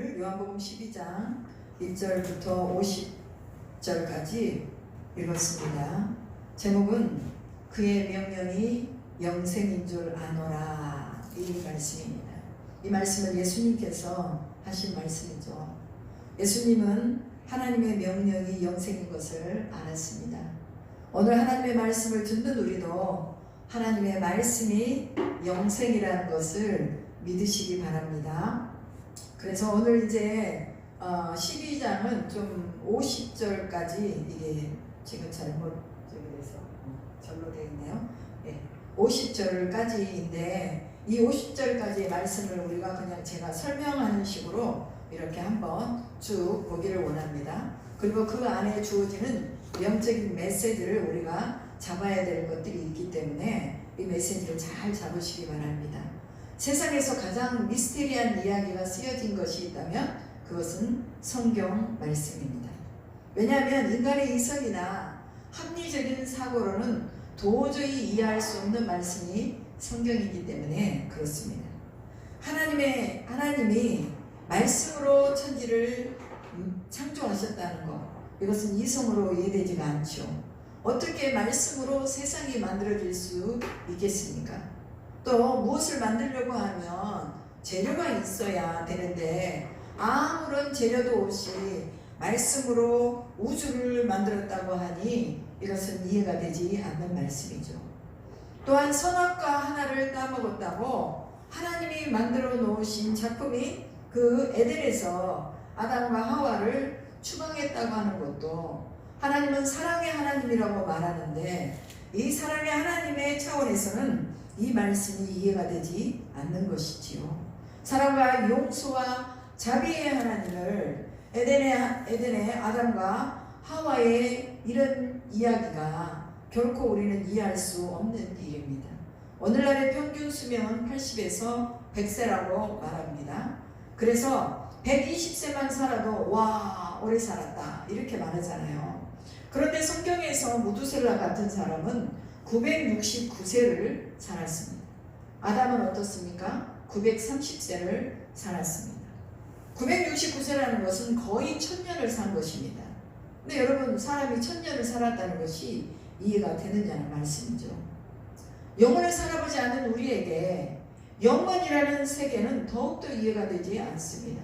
오늘 요한복음 12장 1절부터 50절까지 읽었습니다. 제목은 그의 명령이 영생인 줄 아노라, 이 말씀입니다. 이 말씀은 예수님께서 하신 말씀이죠. 예수님은 하나님의 명령이 영생인 것을 알았습니다. 오늘 하나님의 말씀을 듣는 우리도 하나님의 말씀이 영생이라는 것을 믿으시기 바랍니다. 그래서 오늘 이제 12장은 좀 50절까지, 이게 지금 잘못 절로 되어 있네요. 50절까지인데 이 50절까지의 말씀을 우리가 그냥 제가 설명하는 식으로 이렇게 한번 쭉 보기를 원합니다. 그리고 그 안에 주어지는 영적인 메시지를 우리가 잡아야 될 것들이 있기 때문에 이 메시지를 잘 잡으시기 바랍니다. 세상에서 가장 미스테리한 이야기가 쓰여진 것이 있다면 그것은 성경 말씀입니다. 왜냐하면 인간의 이성이나 합리적인 사고로는 도저히 이해할 수 없는 말씀이 성경이기 때문에 그렇습니다. 하나님이 말씀으로 천지를 창조하셨다는 것, 이것은 이성으로 이해되지가 않죠. 어떻게 말씀으로 세상이 만들어질 수 있겠습니까? 또 무엇을 만들려고 하면 재료가 있어야 되는데 아무런 재료도 없이 말씀으로 우주를 만들었다고 하니 이것은 이해가 되지 않는 말씀이죠. 또한 선악과 하나를 따먹었다고 하나님이 만들어 놓으신 작품이 그 에덴에서 아담과 하와를 추방했다고 하는 것도, 하나님은 사랑의 하나님이라고 말하는데 이 사랑의 하나님의 차원에서는 이 말씀이 이해가 되지 않는 것이지요. 사랑과 용서와 자비의 하나님을 에덴의 아담과 하와의 이런 이야기가 결코 우리는 이해할 수 없는 일입니다. 오늘날의 평균 수명은 80에서 100세라고 말합니다. 그래서 120세만 살아도 와, 오래 살았다 이렇게 말하잖아요. 그런데 성경에서 무두셀라 같은 사람은 969세를 살았습니다. 아담은 어떻습니까? 930세를 살았습니다. 969세라는 것은 거의 1000년을 산 것입니다. 근데 여러분, 사람이 1000년을 살았다는 것이 이해가 되느냐는 말씀이죠. 영원을 살아보지 않는 우리에게 영원이라는 세계는 더욱더 이해가 되지 않습니다.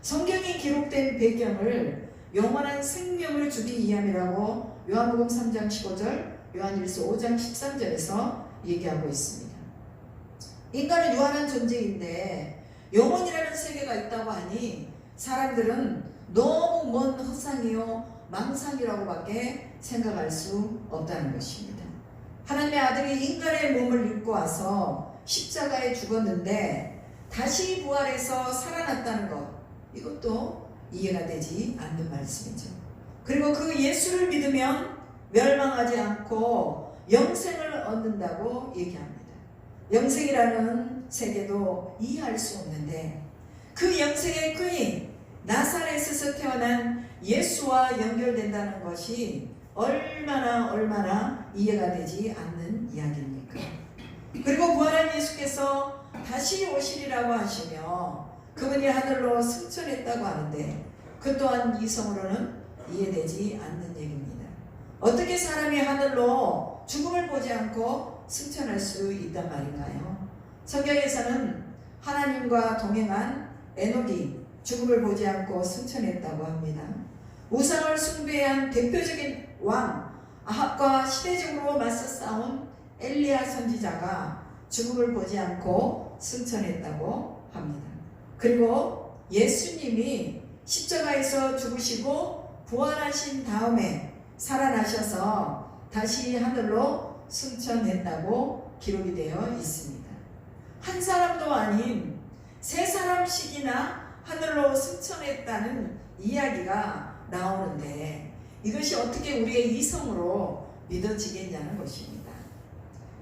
성경이 기록된 배경을 영원한 생명을 주기 위함이라고 요한복음 3장 15절, 요한일서 5장 13절에서 얘기하고 있습니다. 인간은 유한한 존재인데 영원이라는 세계가 있다고 하니 사람들은 너무 먼 허상이요 망상이라고밖에 생각할 수 없다는 것입니다. 하나님의 아들이 인간의 몸을 입고 와서 십자가에 죽었는데 다시 부활해서 살아났다는 것, 이것도 이해가 되지 않는 말씀이죠. 그리고 그 예수를 믿으면 멸망하지 않고 영생을 얻는다고 얘기합니다. 영생이라는 세계도 이해할 수 없는데 그 영생의 끈이 나사렛에서 태어난 예수와 연결된다는 것이 얼마나 이해가 되지 않는 이야기입니까? 그리고 부활한 예수께서 다시 오시리라고 하시며 그분이 하늘로 승천했다고 하는데 그 또한 이성으로는 이해되지 않는 얘기입니다. 어떻게 사람이 하늘로 죽음을 보지 않고 승천할 수 있단 말인가요? 성경에서는 하나님과 동행한 에녹이 죽음을 보지 않고 승천했다고 합니다. 우상을 숭배한 대표적인 왕 아합과 시대적으로 맞서 싸운 엘리야 선지자가 죽음을 보지 않고 승천했다고 합니다. 그리고 예수님이 십자가에서 죽으시고 부활하신 다음에 살아나셔서 다시 하늘로 승천했다고 기록이 되어 있습니다. 한 사람도 아닌 세 사람씩이나 하늘로 승천했다는 이야기가 나오는데 이것이 어떻게 우리의 이성으로 믿어지겠냐는 것입니다.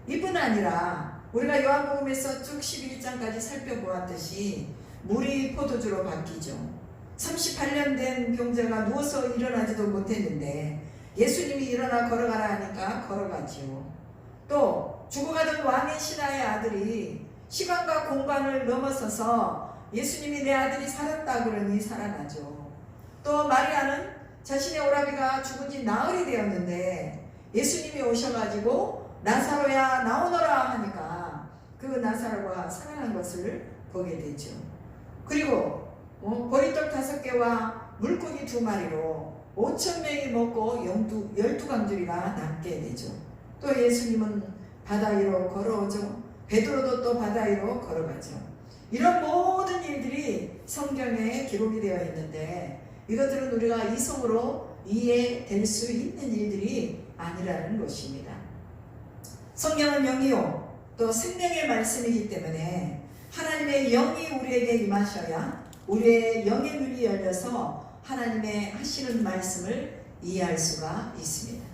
이뿐 아니라 우리가 요한복음에서 쭉 11장까지 살펴보았듯이 물이 포도주로 바뀌죠. 38년 된 병자가 누워서 일어나지도 못했는데 예수님이 일어나 걸어가라 하니까 걸어가죠. 또 죽어가던 왕의 신하의 아들이 시간과 공간을 넘어서서 예수님이 내 아들이 살았다 그러니 살아나죠. 또 마리아는 자신의 오라비가 죽은 지 나흘이 되었는데 예수님이 오셔가지고 나사로야 나오너라 하니까 그 나사로가 살아난 것을 보게 되죠. 그리고 보리떡 5개와 물고기 2마리로 5,000명이 먹고 12강줄이가 남게 되죠. 또 예수님은 바다 위로 걸어오죠. 베드로도 또 바다 위로 걸어가죠. 이런 모든 일들이 성경에 기록이 되어 있는데 이것들은 우리가 이성으로 이해될 수 있는 일들이 아니라는 것입니다. 성경은 영이요 또 생명의 말씀이기 때문에 하나님의 영이 우리에게 임하셔야 우리의 영의 눈이 열려서 하나님의 하시는 말씀을 이해할 수가 있습니다.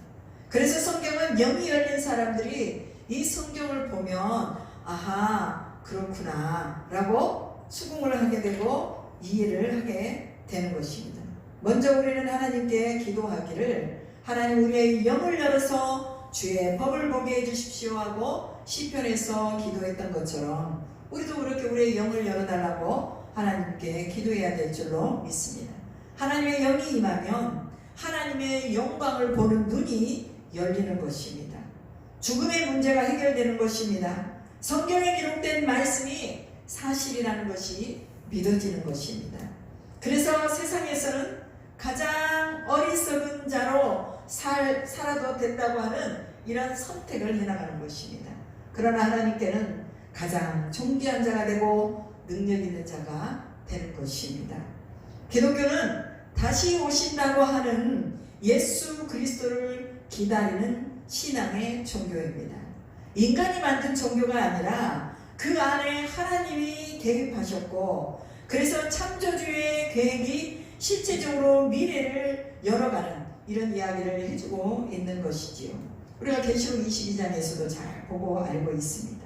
그래서 성경은 영이 열린 사람들이 이 성경을 보면 아하 그렇구나 라고 수긍을 하게 되고 이해를 하게 되는 것입니다. 먼저 우리는 하나님께 기도하기를 하나님 우리의 영을 열어서 주의 법을 보게 해주십시오 하고 시편에서 기도했던 것처럼 우리도 그렇게 우리의 영을 열어달라고 하나님께 기도해야 될 줄로 믿습니다. 하나님의 영이 임하면 하나님의 영광을 보는 눈이 열리는 것입니다. 죽음의 문제가 해결되는 것입니다. 성경에 기록된 말씀이 사실이라는 것이 믿어지는 것입니다. 그래서 세상에서는 가장 어리석은 자로 살아도 된다고 하는 이런 선택을 해나가는 것입니다. 그러나 하나님께는 가장 존귀한 자가 되고 능력 있는 자가 되는 것입니다. 기독교는 다시 오신다고 하는 예수 그리스도를 기다리는 신앙의 종교입니다. 인간이 만든 종교가 아니라 그 안에 하나님이 개입하셨고 그래서 창조주의 계획이 실제적으로 미래를 열어가는 이런 이야기를 해주고 있는 것이지요. 우리가 계시록 22장에서도 잘 보고 알고 있습니다.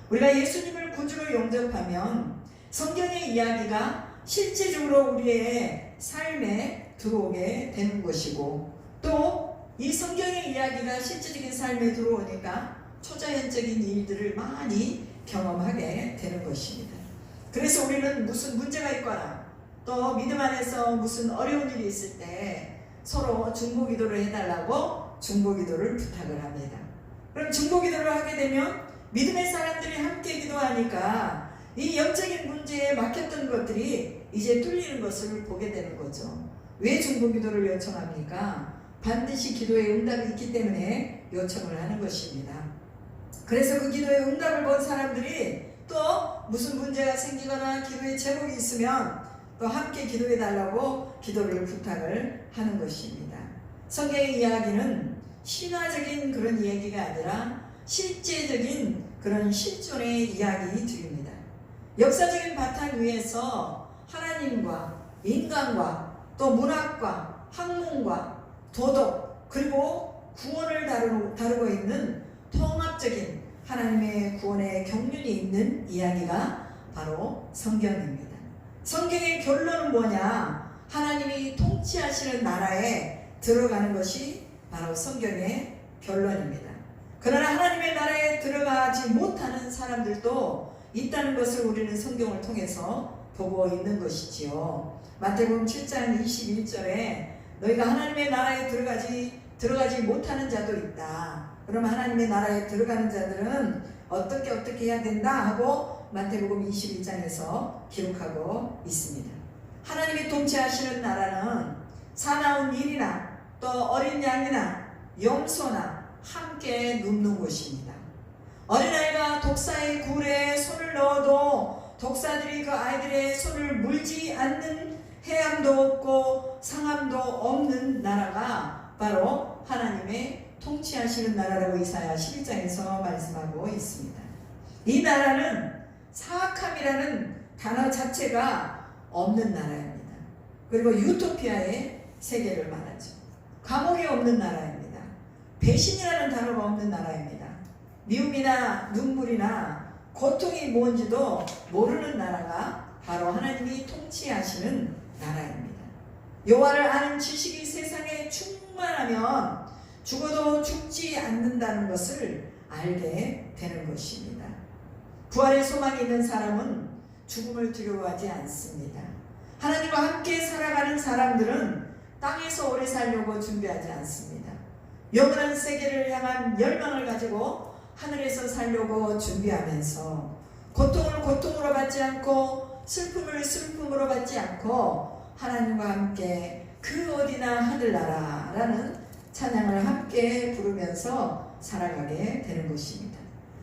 우리가 예수님을 구주로 영접하면 성경의 이야기가 실제적으로 우리의 삶에 들어오게 되는 것이고 또 이 성경의 이야기가 실제적인 삶에 들어오니까 초자연적인 일들을 많이 경험하게 되는 것입니다. 그래서 우리는 무슨 문제가 있거나 또 믿음 안에서 무슨 어려운 일이 있을 때 서로 중보기도를 해달라고 중보기도를 부탁을 합니다. 그럼 중보기도를 하게 되면 믿음의 사람들이 함께 기도하니까 이 영적인 문제에 막혔던 것들이 이제 뚫리는 것을 보게 되는 거죠. 왜 중보기도를 요청합니까? 반드시 기도에 응답이 있기 때문에 요청을 하는 것입니다. 그래서 그 기도에 응답을 본 사람들이 또 무슨 문제가 생기거나 기도에 제목이 있으면 또 함께 기도해 달라고 기도를 부탁을 하는 것입니다. 성경의 이야기는 신화적인 그런 이야기가 아니라 실제적인 그런 실존의 이야기들입니다. 역사적인 바탕 위에서 하나님과 인간과 또 문학과 학문과 도덕 그리고 구원을 다루고 있는 통합적인 하나님의 구원의 경륜이 있는 이야기가 바로 성경입니다. 성경의 결론은 뭐냐? 하나님이 통치하시는 나라에 들어가는 것이 바로 성경의 결론입니다. 그러나 하나님의 나라에 들어가지 못하는 사람들도 있다는 것을 우리는 성경을 통해서 보고 있는 것이지요. 마태복음 7장 21절에 너희가 하나님의 나라에 들어가지 못하는 자도 있다. 그럼 하나님의 나라에 들어가는 자들은 어떻게 해야 된다 하고 마태복음 21장에서 기록하고 있습니다. 하나님이 통치하시는 나라는 사나운 일이나 또 어린 양이나 염소나 함께 눕는 곳입니다. 어린아이가 독사의 굴에 손을 넣어도 독사들이 그 아이들의 손을 물지 않는 해함도 없고 상함도 없는 나라가 바로 하나님의 통치하시는 나라라고 이사야 11장에서 말씀하고 있습니다. 이 나라는 사악함이라는 단어 자체가 없는 나라입니다. 그리고 유토피아의 세계를 말하죠. 감옥이 없는 나라입니다. 배신이라는 단어가 없는 나라입니다. 미움이나 눈물이나 고통이 뭔지도 모르는 나라가 바로 하나님이 통치하시는 나라입니다. 여호와를 아는 지식이 세상에 충만하면 죽어도 죽지 않는다는 것을 알게 되는 것입니다. 부활의 소망이 있는 사람은 죽음을 두려워하지 않습니다. 하나님과 함께 살아가는 사람들은 땅에서 오래 살려고 준비하지 않습니다. 영원한 세계를 향한 열망을 가지고 하늘에서 살려고 준비하면서 고통을 고통으로 받지 않고 슬픔을 슬픔으로 받지 않고 하나님과 함께 그 어디나 하늘나라라는 찬양을 함께 부르면서 살아가게 되는 것입니다.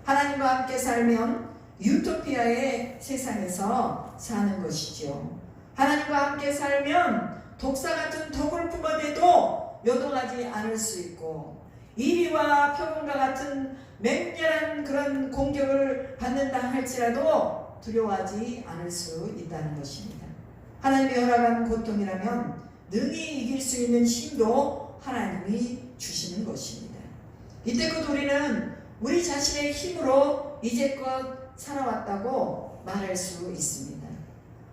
하나님과 함께 살면 유토피아의 세상에서 사는 것이죠. 하나님과 함께 살면 독사 같은 독을 뿜어대도 요동하지 않을 수 있고 이리와 표범과 같은 맹렬한 그런 공격을 받는다 할지라도 두려워하지 않을 수 있다는 것입니다. 하나님이 허락한 고통이라면 능히 이길 수 있는 힘도 하나님이 주시는 것입니다. 이때껏 우리는 우리 자신의 힘으로 이제껏 살아왔다고 말할 수 있습니다.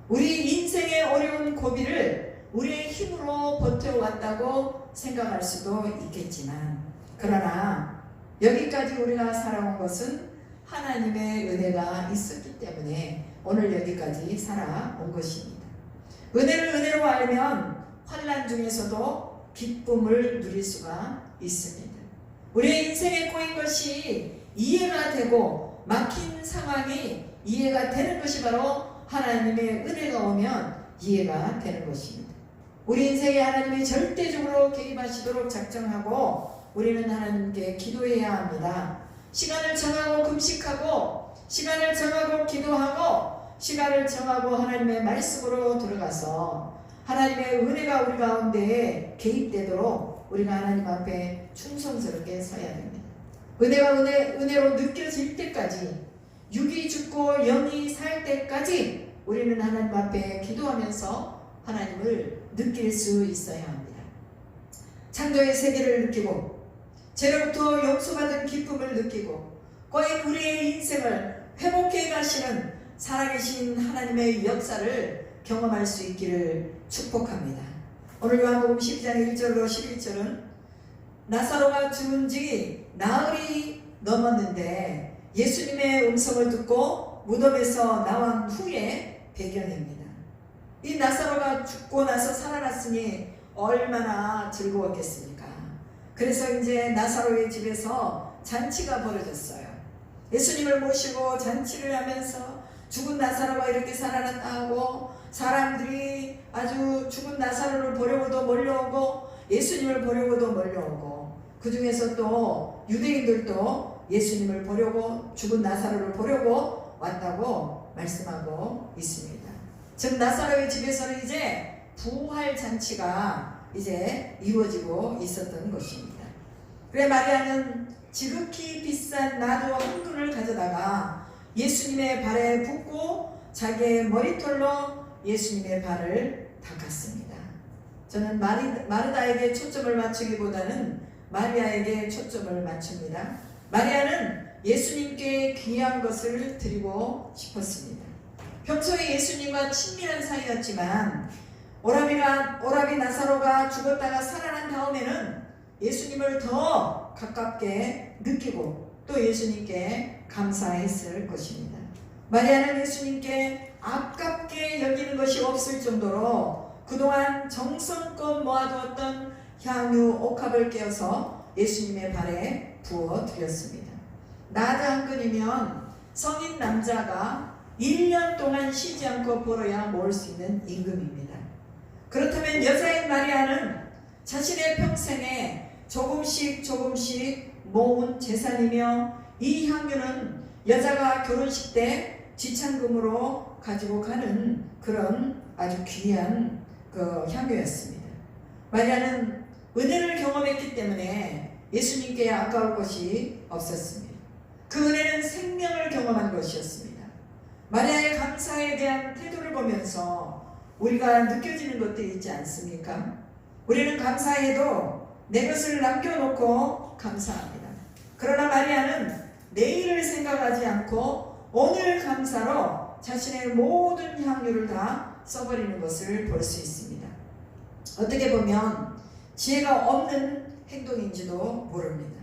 우리 인생의 어려운 고비를 우리의 힘으로 버텨왔다고 생각할 수도 있겠지만 그러나 여기까지 우리가 살아온 것은 하나님의 은혜가 있었기 때문에 오늘 여기까지 살아온 것입니다. 은혜를 은혜로 알면 환난 중에서도 기쁨을 누릴 수가 있습니다. 우리의 인생에 꼬인 것이 이해가 되고 막힌 상황이 이해가 되는 것이 바로 하나님의 은혜가 오면 이해가 되는 것입니다. 우리 인생에 하나님이 절대적으로 개입하시도록 작정하고 우리는 하나님께 기도해야 합니다. 시간을 정하고 금식하고 시간을 정하고 기도하고 시간을 정하고 하나님의 말씀으로 들어가서 하나님의 은혜가 우리 가운데에 개입되도록 우리가 하나님 앞에 충성스럽게 서야 됩니다. 은혜가 은혜로 느껴질 때까지 육이 죽고 영이 살 때까지 우리는 하나님 앞에 기도하면서 하나님을 느낄 수 있어야 합니다. 창조의 세계를 느끼고 죄로부터 용서받은 기쁨을 느끼고 거의 우리의 인생을 회복해 가시는 살아계신 하나님의 역사를 경험할 수 있기를 축복합니다. 오늘 요한복음 12장 1절로 11절은 나사로가 죽은 지 나흘이 넘었는데 예수님의 음성을 듣고 무덤에서 나온 후에 배경입니다. 이 나사로가 죽고 나서 살아났으니 얼마나 즐거웠겠습니까? 그래서 이제 나사로의 집에서 잔치가 벌어졌어요. 예수님을 모시고 잔치를 하면서 죽은 나사로가 이렇게 살아났다고 사람들이 아주 죽은 나사로를 보려고도 몰려오고 예수님을 보려고도 몰려오고 그 중에서 또 유대인들도 예수님을 보려고 죽은 나사로를 보려고 왔다고 말씀하고 있습니다. 즉 나사로의 집에서는 이제 부활 잔치가 이제 이루어지고 있었던 것입니다. 그래 마리아는 지극히 비싼 나도 한 근을 가져다가 예수님의 발에 붓고 자기의 머리털로 예수님의 발을 닦았습니다. 저는 마르다에게 초점을 맞추기보다는 마리아에게 초점을 맞춥니다. 마리아는 예수님께 귀한 것을 드리고 싶었습니다. 평소에 예수님과 친밀한 사이였지만 오라비 나사로가 죽었다가 살아난 다음에는 예수님을 더 가깝게 느끼고 또 예수님께 감사했을 것입니다. 마리아는 예수님께 아깝게 여기는 것이 없을 정도로 그동안 정성껏 모아두었던 향유 옥합을 깨어서 예수님의 발에 부어 드렸습니다. 나드 한 근이면 성인 남자가 1년 동안 쉬지 않고 벌어야 모을 수 있는 임금입니다. 그렇다면 여자인 마리아는 자신의 평생에 조금씩 모은 재산이며 이 향유는 여자가 결혼식 때 지참금으로 가지고 가는 그런 아주 귀한 그 향유였습니다. 마리아는 은혜를 경험했기 때문에 예수님께 아까울 것이 없었습니다. 그 은혜는 생명을 경험한 것이었습니다. 마리아의 감사에 대한 태도를 보면서 우리가 느껴지는 것들이 있지 않습니까? 우리는 감사해도 내 것을 남겨놓고 감사합니다. 그러나 마리아는 내일을 생각하지 않고 오늘 감사로 자신의 모든 향유를 다 써버리는 것을 볼 수 있습니다. 어떻게 보면 지혜가 없는 행동인지도 모릅니다.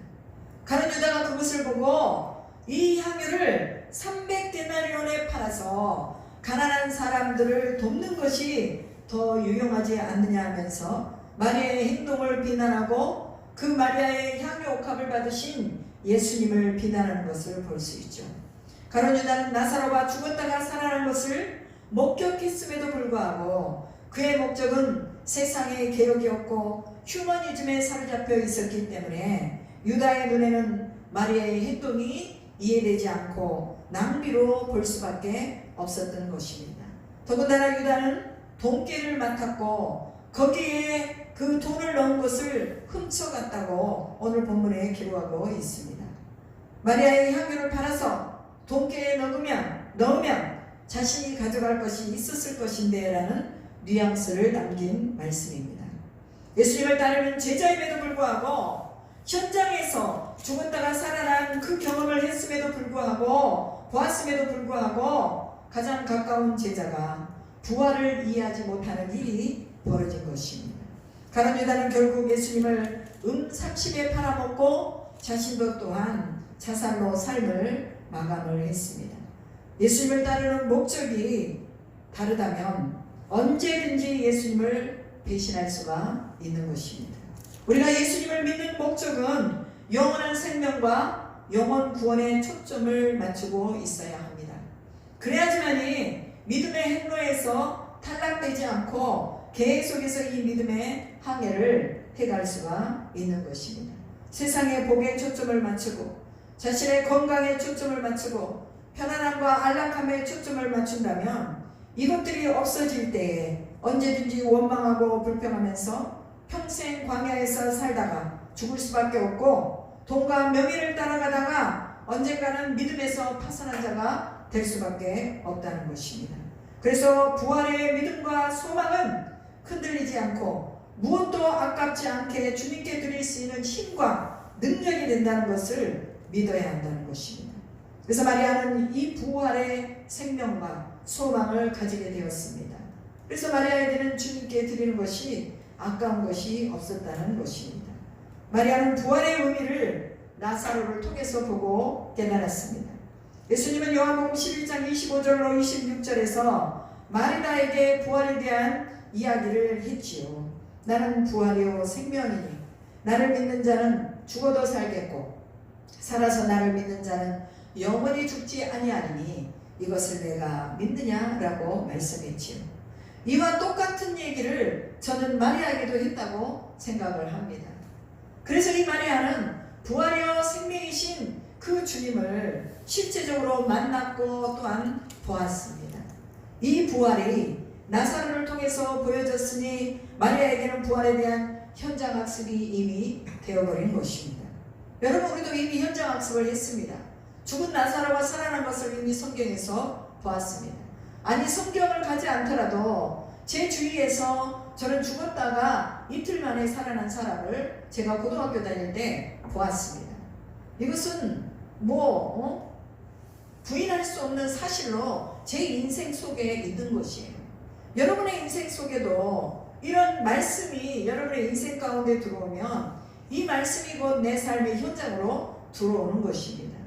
가룟 유다가 그것을 보고 이 향유를 300데나리온에 팔아서 가난한 사람들을 돕는 것이 더 유용하지 않느냐 하면서 마리아의 행동을 비난하고 그 마리아의 향유 옥합을 받으신 예수님을 비난하는 것을 볼 수 있죠. 가룟 유다는 나사로가 죽었다가 살아난 것을 목격했음에도 불구하고 그의 목적은 세상의 개혁이었고 휴머니즘에 사로잡혀 있었기 때문에 유다의 눈에는 마리아의 행동이 이해되지 않고 낭비로 볼 수밖에 없었던 것입니다. 더군다나 유다는 돈깨를 맡았고 거기에 그 돈을 넣은 것을 훔쳐갔다고 오늘 본문에 기록하고 있습니다. 마리아의 향유를 팔아서 돈깨에 넣으면 자신이 가져갈 것이 있었을 것인데 라는 뉘앙스를 남긴 말씀입니다. 예수님을 따르는 제자임에도 불구하고 현장에서 죽었다가 살아난 그 경험을 했음에도 불구하고 보았음에도 불구하고 가장 가까운 제자가 부활을 이해하지 못하는 일이 벌어진 것입니다. 가룟 유다는 결국 예수님을 30에 팔아먹고 자신도 또한 자살로 삶을 마감을 했습니다. 예수님을 따르는 목적이 다르다면 언제든지 예수님을 배신할 수가 있는 것입니다. 우리가 예수님을 믿는 목적은 영원한 생명과 영원 구원에 초점을 맞추고 있어야 합니다. 그래야지만이 믿음의 행로에서 탈락되지 않고 계속해서 이 믿음의 항해를 해갈 수가 있는 것입니다. 세상의 복에 초점을 맞추고 자신의 건강에 초점을 맞추고 편안함과 안락함에 초점을 맞춘다면 이것들이 없어질 때에 언제든지 원망하고 불평하면서 평생 광야에서 살다가 죽을 수밖에 없고 돈과 명예를 따라가다가 언젠가는 믿음에서 파산한 자가 될 수밖에 없다는 것입니다. 그래서 부활의 믿음과 소망은 흔들리지 않고 무엇도 아깝지 않게 주님께 드릴 수 있는 힘과 능력이 된다는 것을 믿어야 한다는 것입니다. 그래서 마리아는 이 부활의 생명과 소망을 가지게 되었습니다. 그래서 마리아에게는 주님께 드리는 것이 아까운 것이 없었다는 것입니다. 마리아는 부활의 의미를 나사로를 통해서 보고 깨달았습니다. 예수님은 요한복음 11장 25절로 26절에서 마리아에게 부활에 대한 이야기를 했지요. 나는 부활이요 생명이니 나를 믿는 자는 죽어도 살겠고 살아서 나를 믿는 자는 영원히 죽지 아니하리니 이것을 내가 믿느냐라고 말씀했지요. 이와 똑같은 얘기를 저는 마리아에게도 했다고 생각을 합니다. 그래서 이 마리아는 부활이요 생명이신 그 주님을 실제적으로 만났고 또한 보았습니다. 이 부활이 나사로를 통해서 보여졌으니 마리아에게는 부활에 대한 현장학습이 이미 되어버린 것입니다. 여러분, 우리도 이미 현장학습을 했습니다. 죽은 나사로가 살아난 것을 이미 성경에서 보았습니다. 아니, 성경을 가지 않더라도 제 주위에서 저는 죽었다가 이틀 만에 살아난 사람을 제가 고등학교 다닐 때 보았습니다. 이것은 부인할 수 없는 사실로 제 인생 속에 있는 것이에요. 여러분의 인생 속에도 이런 말씀이 여러분의 인생 가운데 들어오면 이 말씀이 곧 내 삶의 현장으로 들어오는 것입니다.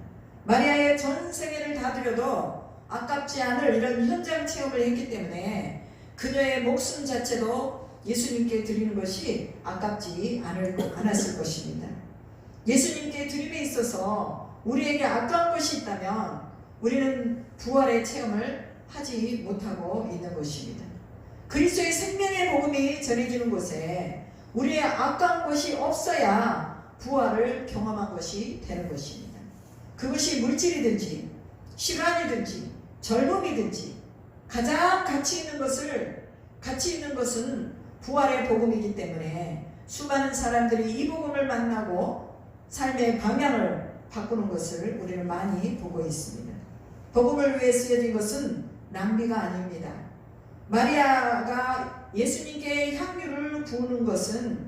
마리아의 전 생애를 다 들여도 아깝지 않을 이런 현장 체험을 했기 때문에 그녀의 목숨 자체도 예수님께 드리는 것이 아깝지 않았을 것입니다. 예수님께 드림에 있어서 우리에게 아까운 것이 있다면 우리는 부활의 체험을 하지 못하고 있는 것입니다. 그리스도의 생명의 복음이 전해지는 곳에 우리의 아까운 것이 없어야 부활을 경험한 것이 되는 것입니다. 그것이 물질이든지 시간이든지 젊음이든지 가장 가치 있는 것은 부활의 복음이기 때문에 수많은 사람들이 이 복음을 만나고 삶의 방향을 바꾸는 것을 우리는 많이 보고 있습니다. 복음을 위해 쓰여진 것은 낭비가 아닙니다. 마리아가 예수님께 향유를 부으는 것은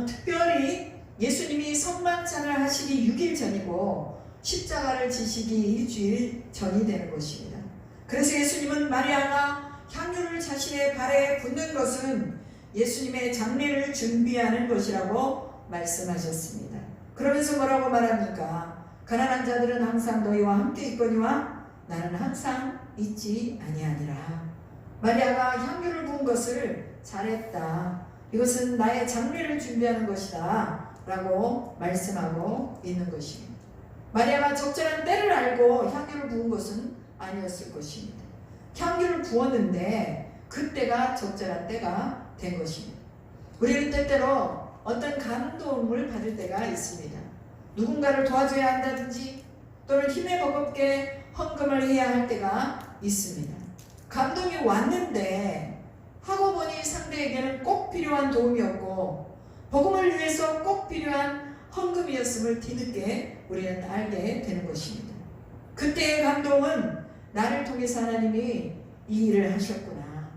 특별히 예수님이 성만찬을 하시기 6일 전이고 십자가를 지시기 일주일 전이 되는 것입니다. 그래서 예수님은 마리아가 향유를 자신의 발에 붓는 것은 예수님의 장례를 준비하는 것이라고 말씀하셨습니다. 그러면서 뭐라고 말합니까? 가난한 자들은 항상 너희와 함께 있거니와 나는 항상 있지 아니하니라. 마리아가 향유를 부은 것을 잘했다. 이것은 나의 장례를 준비하는 것이다 라고 말씀하고 있는 것입니다. 마리아가 적절한 때를 알고 향유를 부은 것은 아니었을 것입니다. 향유를 부었는데 그때가 적절한 때가 된 것입니다. 우리는 때때로 어떤 감동을 받을 때가 있습니다. 누군가를 도와줘야 한다든지 또는 힘에 버겁게 헌금을 해야 할 때가 있습니다. 감동이 왔는데 하고 보니 상대에게는 꼭 필요한 도움이었고 복음을 위해서 꼭 필요한 헌금이었음을 뒤늦게 우리는 알게 되는 것입니다. 그때의 감동은 나를 통해서 하나님이 이 일을 하셨구나,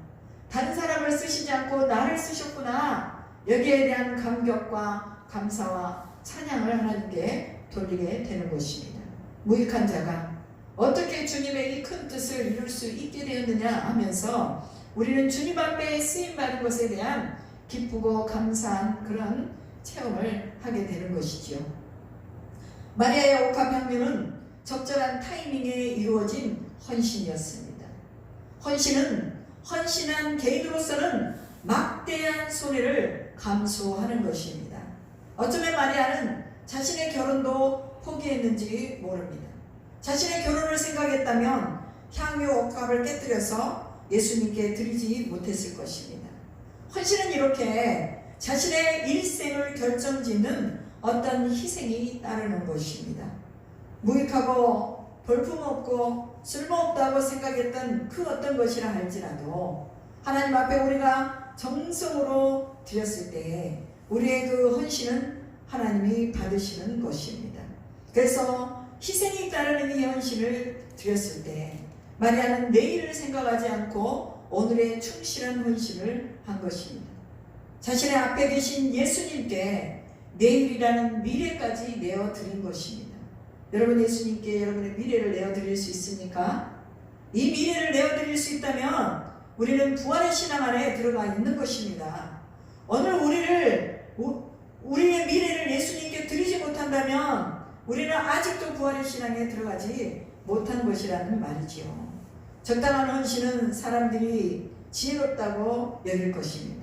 다른 사람을 쓰시지 않고 나를 쓰셨구나, 여기에 대한 감격과 감사와 찬양을 하나님께 돌리게 되는 것입니다. 무익한 자가 어떻게 주님의 이 큰 뜻을 이룰 수 있게 되었느냐 하면서 우리는 주님 앞에 쓰임받은 것에 대한 기쁘고 감사한 그런 체험을 하게 되는 것이죠. 마리아의 옥합향유는 적절한 타이밍에 이루어진 헌신이었습니다. 헌신은 헌신한 개인으로서는 막대한 손해를 감수하는 것입니다. 어쩌면 마리아는 자신의 결혼도 포기했는지 모릅니다. 자신의 결혼을 생각했다면 향유 옥합을 깨뜨려서 예수님께 드리지 못했을 것입니다. 헌신은 이렇게 자신의 일생을 결정짓는 어떤 희생이 따르는 것입니다. 무익하고 볼품없고 쓸모없다고 생각했던 그 어떤 것이라 할지라도 하나님 앞에 우리가 정성으로 드렸을 때 우리의 그 헌신은 하나님이 받으시는 것입니다. 그래서 희생이 따르는 이 헌신을 드렸을 때 마리아는 내일을 생각하지 않고 오늘의 충실한 헌신을 한 것입니다. 자신의 앞에 계신 예수님께 내일이라는 미래까지 내어드린 것입니다. 여러분, 예수님께 여러분의 미래를 내어드릴 수 있습니까? 이 미래를 내어드릴 수 있다면 우리는 부활의 신앙 안에 들어가 있는 것입니다. 오늘 우리의 미래를 예수님께 드리지 못한다면 우리는 아직도 부활의 신앙에 들어가지 못한 것이라는 말이지요. 적당한 헌신은 사람들이 지혜롭다고 여길 것입니다.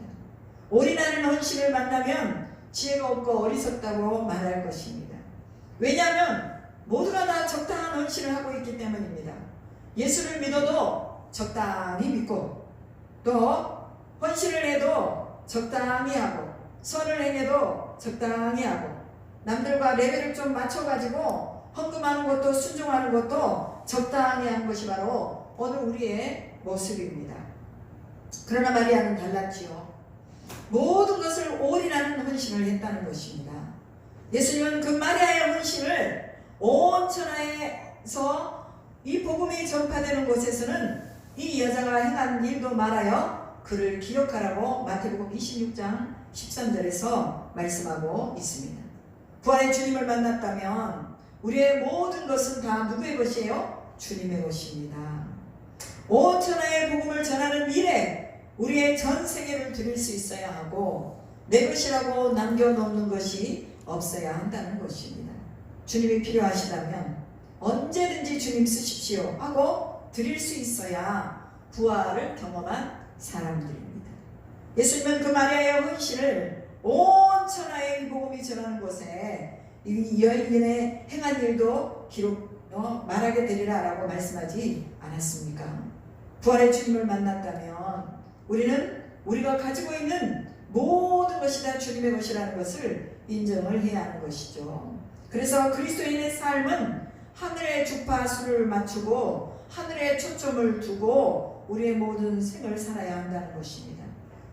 올인하는 헌신을 만나면 지혜가 없고 어리석다고 말할 것입니다. 왜냐하면 모두가 다 적당한 헌신을 하고 있기 때문입니다. 예수를 믿어도 적당히 믿고 또 헌신을 해도 적당히 하고 선을 행해도 적당히 하고 남들과 레벨을 좀 맞춰가지고 헌금하는 것도 순종하는 것도 적당히 하는 것이 바로 오늘 우리의 모습입니다. 그러나 마리아는 달랐지요. 모든 것을 올인하는 헌신을 했다는 것입니다. 예수님은 그 마리아의 헌신을 온 천하에서 이 복음이 전파되는 곳에서는 이 여자가 행한 일도 말하여 그를 기억하라고 마태복음 26장 13절에서 말씀하고 있습니다. 부활의 주님을 만났다면 우리의 모든 것은 다 누구의 것이에요? 주님의 것입니다. 온 천하의 복음을 전하는 일에 우리의 전 세계를 드릴 수 있어야 하고 내 것이라고 남겨놓는 것이 없어야 한다는 것입니다. 주님이 필요하시다면 언제든지 주님 쓰십시오 하고 드릴 수 있어야 부활을 경험한 사람들입니다. 예수님은 그 마리아의 헌신을 온 천하의 복음이 전하는 곳에 이 여인의 행한 일도 말하게 되리라 라고 말씀하지 않았습니까? 부활의 주님을 만났다면 우리는 우리가 가지고 있는 모든 것이 다 주님의 것이라는 것을 인정을 해야 하는 것이죠. 그래서 그리스도인의 삶은 하늘의 주파수를 맞추고 하늘에 초점을 두고 우리의 모든 생을 살아야 한다는 것입니다.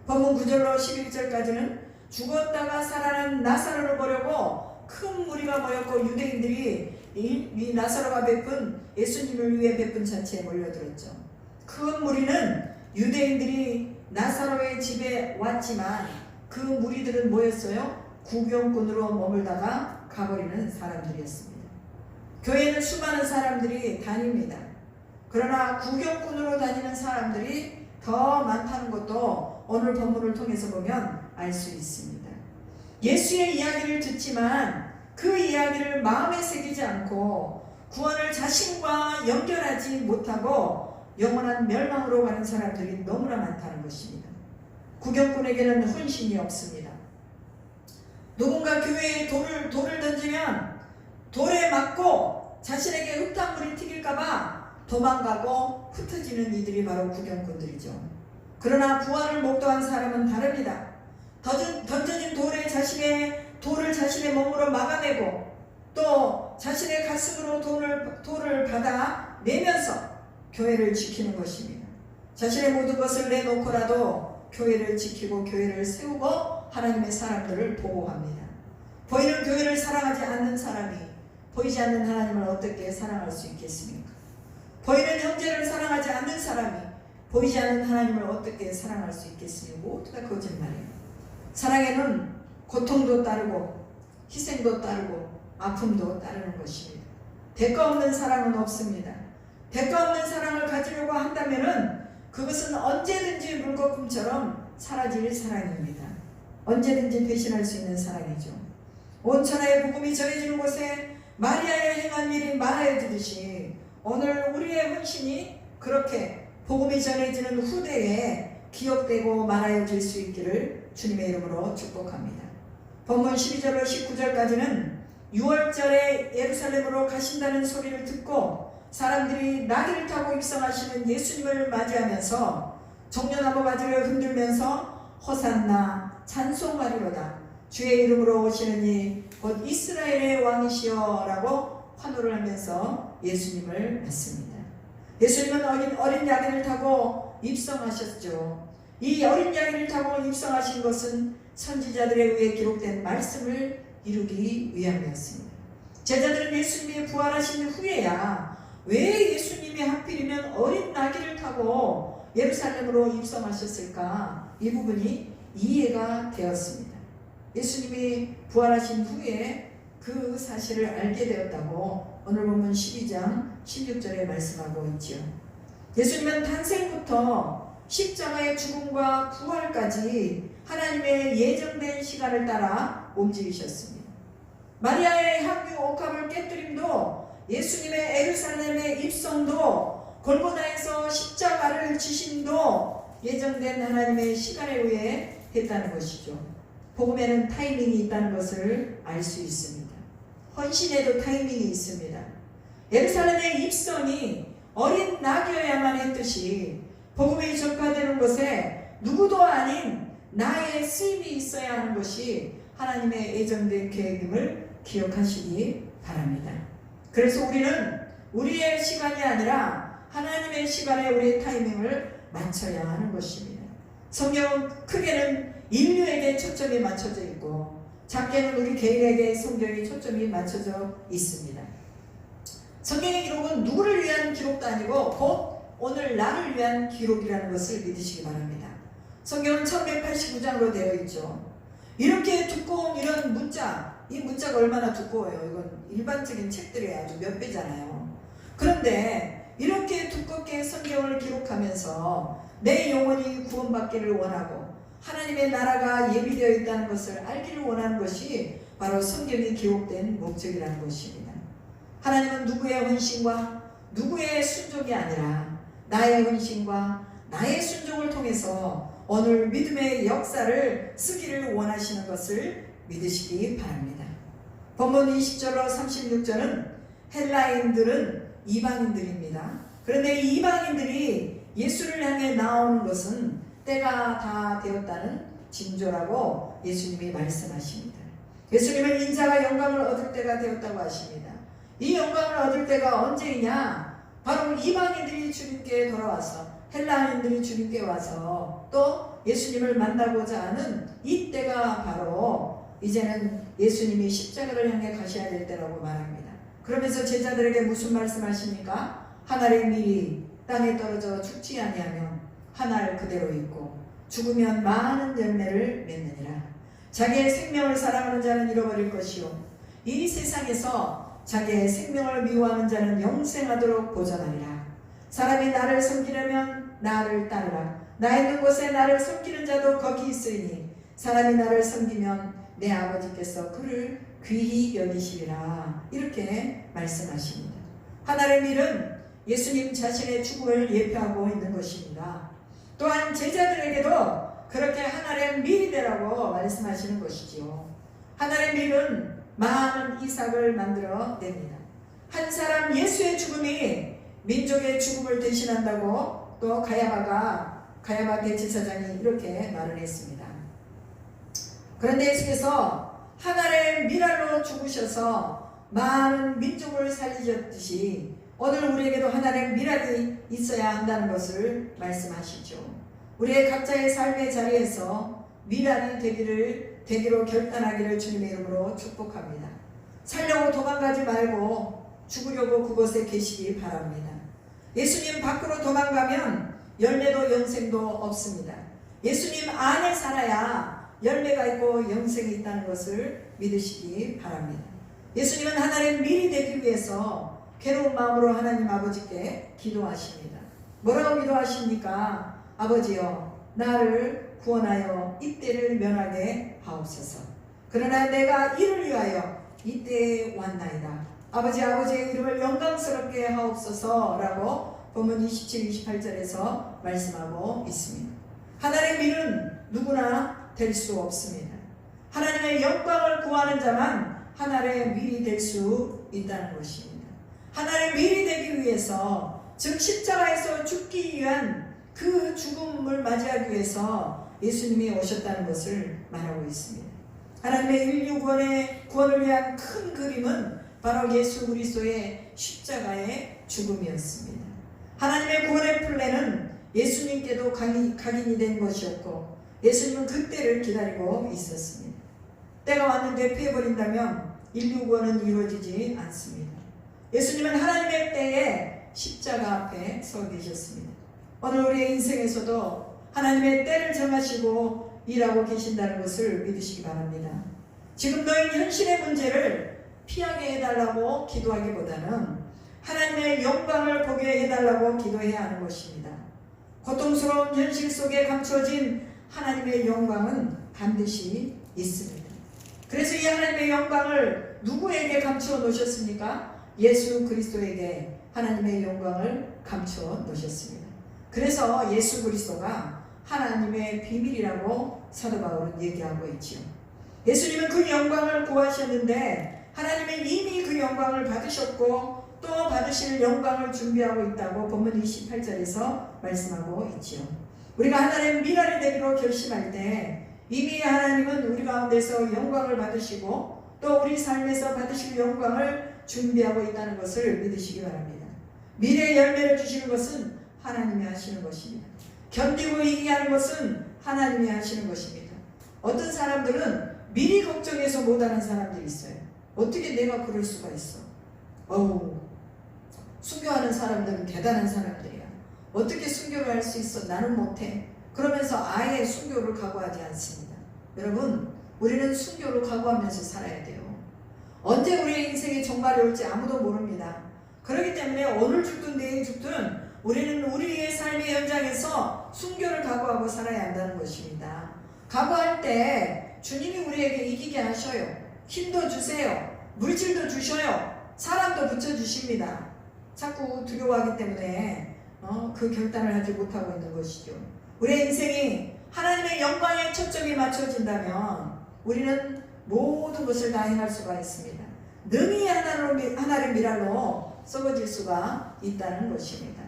본문 9절로 11절까지는 죽었다가 살아난 나사로를 보려고 큰 무리가 모였고 유대인들이 이 나사로가 베푼 예수님을 위해 베푼 잔치에 몰려들었죠. 큰 무리는 유대인들이 나사로의 집에 왔지만 그 무리들은 뭐였어요? 구경꾼으로 머물다가 가버리는 사람들이었습니다. 교회는 수많은 사람들이 다닙니다. 그러나 구경꾼으로 다니는 사람들이 더 많다는 것도 오늘 본문을 통해서 보면 알 수 있습니다. 예수의 이야기를 듣지만 그 이야기를 마음에 새기지 않고 구원을 자신과 연결하지 못하고 영원한 멸망으로 가는 사람들이 너무나 많다는 것입니다. 구경꾼에게는 헌신이 없습니다. 누군가 교회에 돌을 던지면 돌에 맞고 자신에게 흙탕물이 튀길까봐 도망가고 흩어지는 이들이 바로 구경꾼들이죠. 그러나 부활을 목도한 사람은 다릅니다. 던져진 돌을 자신의 몸으로 막아내고 또 자신의 가슴으로 돌을 받아 내면서 교회를 지키는 것입니다. 자신의 모든 것을 내놓고라도 교회를 지키고 교회를 세우고 하나님의 사람들을 보호합니다. 보이는 교회를 사랑하지 않는 사람이 보이지 않는 하나님을 어떻게 사랑할 수 있겠습니까? 보이는 형제를 사랑하지 않는 사람이 보이지 않는 하나님을 어떻게 사랑할 수 있겠습니까? 모두가 거짓말이에요. 사랑에는 고통도 따르고 희생도 따르고 아픔도 따르는 것입니다. 대가 없는 사랑은 없습니다. 대가 없는 사랑을 가지려고 한다면은 그것은 언제든지 물거품처럼 사라질 사랑입니다. 언제든지 배신할 수 있는 사랑이죠. 온 천하의 복음이 전해지는 곳에 마리아의 행한 일이 말하여지듯이 오늘 우리의 헌신이 그렇게 복음이 전해지는 후대에 기억되고 말하여질 수 있기를 주님의 이름으로 축복합니다. 본문 12절로 19절까지는 6월절에 예루살렘으로 가신다는 소리를 듣고 사람들이 나귀를 타고 입성하시는 예수님을 맞이하면서 종려나무 가지를 흔들면서 호산나 찬송하리로다 주의 이름으로 오시는 이 곧 이스라엘의 왕이시여 라고 환호를 하면서 예수님을 맞습니다. 예수님은 어린 야기를 타고 입성하셨죠. 이 어린 야기를 타고 입성하신 것은 선지자들에 의해 기록된 말씀을 이루기 위함이었습니다. 제자들은 예수님이 부활하신 후에야 왜 예수님이 하필이면 어린 나귀를 타고 예루살렘으로 입성하셨을까? 이 부분이 이해가 되었습니다. 예수님이 부활하신 후에 그 사실을 알게 되었다고 오늘 본문 12장 16절에 말씀하고 있지요. 예수님은 탄생부터 십자가의 죽음과 부활까지 하나님의 예정된 시간을 따라 움직이셨습니다. 마리아의 향유 옥합을 깨뜨림도 예수님의 예루살렘의 입성도 골고다에서 십자가를 지심도 예정된 하나님의 시간에 의해 했다는 것이죠. 복음에는 타이밍이 있다는 것을 알 수 있습니다. 헌신에도 타이밍이 있습니다. 예루살렘의 입성이 어린 낙이어야만 했듯이 복음이 전파되는 것에 누구도 아닌 나의 쓰임이 있어야 하는 것이 하나님의 예정된 계획임을 기억하시기 바랍니다. 그래서 우리는 우리의 시간이 아니라 하나님의 시간에 우리의 타이밍을 맞춰야 하는 것입니다. 성경은 크게는 인류에게 초점이 맞춰져 있고 작게는 우리 개인에게 성경이 초점이 맞춰져 있습니다. 성경의 기록은 누구를 위한 기록도 아니고 곧 오늘 나를 위한 기록이라는 것을 믿으시기 바랍니다. 성경은 1189장으로 되어 있죠. 이렇게 두꺼운 이런 문자, 이 문자가 얼마나 두꺼워요. 이건 일반적인 책들이 아주 몇 배잖아요. 그런데 이렇게 두껍게 성경을 기록하면서 내 영혼이 구원받기를 원하고 하나님의 나라가 예비되어 있다는 것을 알기를 원하는 것이 바로 성경이 기록된 목적이라는 것입니다. 하나님은 누구의 헌신과 누구의 순종이 아니라 나의 헌신과 나의 순종을 통해서 오늘 믿음의 역사를 쓰기를 원하시는 것을 믿으시기 바랍니다. 본문 20절로 36절은 헬라인들은 이방인들입니다. 그런데 이 이방인들이 예수를 향해 나오는 것은 때가 다 되었다는 징조라고 예수님이 말씀하십니다. 예수님은 인자가 영광을 얻을 때가 되었다고 하십니다. 이 영광을 얻을 때가 언제이냐? 바로 이방인들이 주님께 돌아와서 헬라인들이 주님께 와서 또 예수님을 만나고자 하는 이때가 바로 이제는 예수님이 십자가를 향해 가셔야 될 때라고 말합니다. 그러면서 제자들에게 무슨 말씀하십니까? 한 알의 밀이 땅에 떨어져 죽지 아니하며 한 알 그대로 있고 죽으면 많은 열매를 맺느니라. 자기의 생명을 사랑하는 자는 잃어버릴 것이요 이 세상에서 자기의 생명을 미워하는 자는 영생하도록 보전하리라. 사람이 나를 섬기려면 나를 따르라. 나 있는 곳에 나를 섬기는 자도 거기 있으리니 사람이 나를 섬기면 내 아버지께서 그를 귀히 여기시리라. 이렇게 말씀하십니다. 하나의 밀은 예수님 자신의 죽음을 예표하고 있는 것입니다. 또한 제자들에게도 그렇게 하나님의 밀이 되라고 말씀하시는 것이지요. 하나님의 밀은 많은 이삭을 만들어 냅니다. 한 사람 예수의 죽음이 민족의 죽음을 대신한다고 또 가야바 대제사장이 이렇게 말을 했습니다. 그런데 예수께서 하나님의 밀알로 죽으셔서 많은 민족을 살리셨듯이 오늘 우리에게도 하나님의 밀알이 있어야 한다는 것을 말씀하시죠. 우리의 각자의 삶의 자리에서 밀알이 되기로 결단하기를 주님의 이름으로 축복합니다. 살려고 도망가지 말고 죽으려고 그곳에 계시기 바랍니다. 예수님 밖으로 도망가면 열매도 영생도 없습니다. 예수님 안에 살아야 열매가 있고 영생이 있다는 것을 믿으시기 바랍니다. 예수님은 하나님의 밀이 되기 위해서 괴로운 마음으로 하나님 아버지께 기도하십니다. 뭐라고 기도하십니까? 아버지여, 나를 구원하여 이때를 면하게 하옵소서. 그러나 내가 이를 위하여 이때에 왔나이다. 아버지의 이름을 영광스럽게 하옵소서 라고 본문 27, 28절에서 말씀하고 있습니다. 하나님의 밀은 누구나 될 수 없습니다. 하나님의 영광을 구하는 자만 하나님의 밀이 될 수 있다는 것입니다. 하나님의 밀이 되기 위해서, 즉 십자가에서 죽기 위한 그 죽음을 맞이하기 위해서 예수님이 오셨다는 것을 말하고 있습니다. 하나님의 인류 구원을 위한 큰 그림은 바로 예수 그리스도의 십자가의 죽음이었습니다. 하나님의 구원의 플랜은 예수님께도 각인이 된 것이었고 예수님은 그때를 기다리고 있었습니다. 때가 왔는데 피해버린다면 인류 구원은 이루어지지 않습니다. 예수님은 하나님의 때에 십자가 앞에 서 계셨습니다. 오늘 우리의 인생에서도 하나님의 때를 정하시고 일하고 계신다는 것을 믿으시기 바랍니다. 지금 너희 현실의 문제를 피하게 해달라고 기도하기보다는 하나님의 영광을 보게 해달라고 기도해야 하는 것입니다. 고통스러운 현실 속에 감추어진 하나님의 영광은 반드시 있습니다. 그래서 이 하나님의 영광을 누구에게 감추어 놓으셨습니까? 예수 그리스도에게 하나님의 영광을 감추어 놓으셨습니다. 그래서 예수 그리스도가 하나님의 비밀이라고 사도 바울은 얘기하고 있지요. 예수님은 그 영광을 구하셨는데 하나님은 이미 그 영광을 받으셨고 또 받으실 영광을 준비하고 있다고 본문 28절에서 말씀하고 있지요. 우리가 하나님의 밀알이 되기로 결심할 때 이미 하나님은 우리 가운데서 영광을 받으시고 또 우리 삶에서 받으실 영광을 준비하고 있다는 것을 믿으시기 바랍니다. 미래의 열매를 주시는 것은 하나님이 하시는 것입니다. 견디고 이기하는 것은 하나님이 하시는 것입니다. 어떤 사람들은 미리 걱정해서 못하는 사람들이 있어요. 어떻게 내가 그럴 수가 있어? 순교하는 사람들은 대단한 사람들이야. 어떻게 순교를 할 수 있어? 나는 못해. 그러면서 아예 순교를 각오하지 않습니다. 여러분, 우리는 순교를 각오하면서 살아야 돼요. 언제 우리의 인생이 종말이 올지 아무도 모릅니다. 그렇기 때문에 오늘 죽든 내일 죽든 우리는 우리의 삶의 현장에서 순교를 각오하고 살아야 한다는 것입니다. 각오할 때 주님이 우리에게 이기게 하셔요. 힘도 주세요. 물질도 주셔요. 사람도 붙여주십니다. 자꾸 두려워하기 때문에 그 결단을 하지 못하고 있는 것이죠. 우리의 인생이 하나님의 영광에 초점이 맞춰진다면 우리는 모든 것을 다 행할 수가 있습니다. 능히 하나님의 밀알로 썩어질 수가 있다는 것입니다.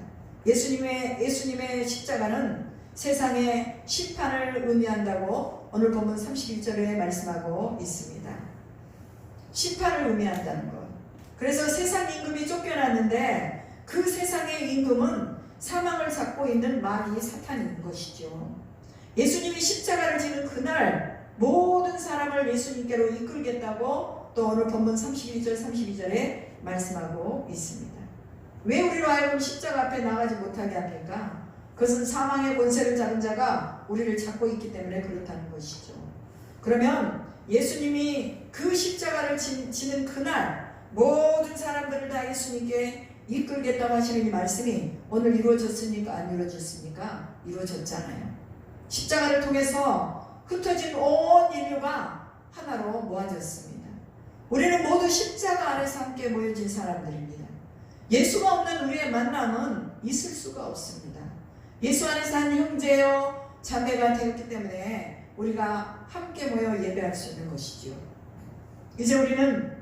예수님의 십자가는 세상의 심판을 의미한다고 오늘 본문 31절에 말씀하고 있습니다. 심판을 의미한다는 것. 그래서 세상 임금이 쫓겨났는데 그 세상의 임금은 사망을 잡고 있는 마귀 사탄인 것이죠. 예수님이 십자가를 지는 그날 모든 사람을 예수님께로 이끌겠다고 또 오늘 본문 31절 32절에 말씀하고 있습니다. 왜 우리로 하여금 십자가 앞에 나가지 못하게 합니까? 그것은 사망의 권세를 잡은 자가 우리를 잡고 있기 때문에 그렇다는 것이죠. 그러면 예수님이 그 십자가를 지는 그날 모든 사람들을 다 예수님께 이끌겠다고 하시는 이 말씀이 오늘 이루어졌습니까? 안 이루어졌습니까? 이루어졌잖아요. 십자가를 통해서 흩어진 온 인류가 하나로 모아졌습니다. 우리는 모두 십자가 안에서 함께 모여진 사람들입니다. 예수가 없는 우리의 만남은 있을 수가 없습니다. 예수 안에서 한 형제요 자매가 되었기 때문에 우리가 함께 모여 예배할 수 있는 것이죠. 이제 우리는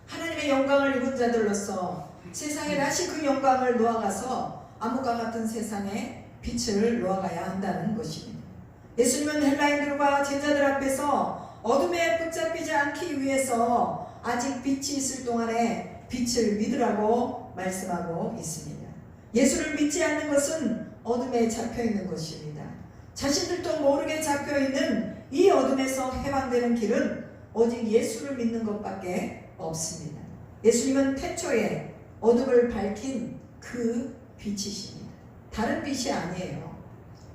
하나님의 영광을 입은 자들로서 세상에 다시 그 영광을 놓아가서 암흑과 같은 세상에 빛을 놓아가야 한다는 것입니다. 예수님은 헬라인들과 제자들 앞에서 어둠에 붙잡히지 않기 위해서 아직 빛이 있을 동안에 빛을 믿으라고 말씀하고 있습니다. 예수를 믿지 않는 것은 어둠에 잡혀있는 것입니다. 자신들도 모르게 잡혀있는 이 어둠에서 해방되는 길은 오직 예수를 믿는 것밖에 없습니다. 예수님은 태초에 어둠을 밝힌 그 빛이십니다. 다른 빛이 아니에요.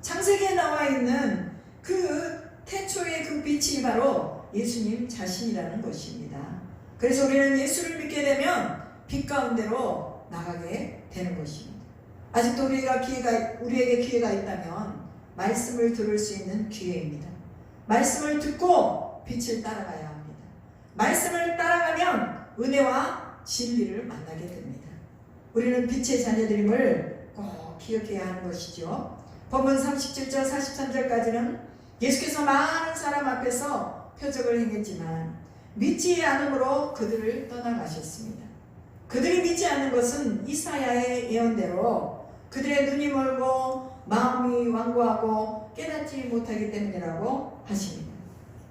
창세기에 나와 있는 그 태초의 그 빛이 바로 예수님 자신이라는 것입니다. 그래서 우리는 예수를 믿게 되면 빛 가운데로 나가게 되는 것입니다. 아직도 우리에게 기회가 있다면 말씀을 들을 수 있는 기회입니다. 말씀을 듣고 빛을 따라가야 합니다. 말씀을 따라가면 은혜와 진리를 만나게 됩니다. 우리는 빛의 자녀들임을 꼭 기억해야 하는 것이죠. 본문 37절 43절까지는 예수께서 많은 사람 앞에서 표적을 행했지만 믿지 않음으로 그들을 떠나가셨습니다. 그들이 믿지 않는 것은 이사야의 예언대로 그들의 눈이 멀고 마음이 완고하고 깨닫지 못하기 때문이라고 하십니다.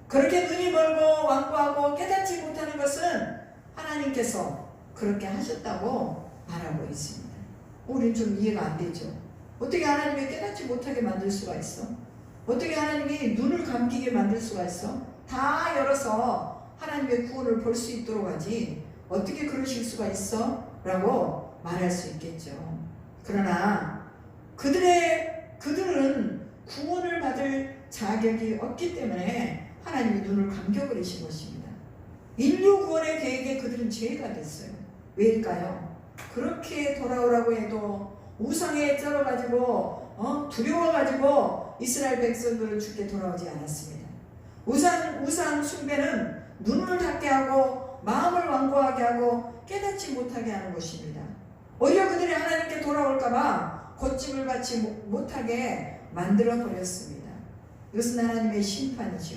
그렇게 눈이 멀고 완고하고 깨닫지 못하는 것은 하나님께서 그렇게 하셨다고 말하고 있습니다. 우리는 좀 이해가 안 되죠. 어떻게 하나님이 깨닫지 못하게 만들 수가 있어? 어떻게 하나님이 눈을 감기게 만들 수가 있어? 다 열어서 하나님의 구원을 볼 수 있도록 하지 어떻게 그러실 수가 있어? 라고 말할 수 있겠죠. 그러나 그들은 구원을 받을 자격이 없기 때문에 하나님이 눈을 감겨버리신 것입니다. 인류 구원의 계획에 그들은 죄가 됐어요. 왜일까요? 그렇게 돌아오라고 해도 우상에 쩔어가지고 두려워가지고 이스라엘 백성들을 죽게 돌아오지 않았습니다. 우상 숭배는 눈을 닫게 하고 마음을 완고하게 하고 깨닫지 못하게 하는 것입니다. 오히려 그들이 하나님께 돌아올까봐 고침을 받지 못하게 만들어 버렸습니다. 이것은 하나님의 심판이죠.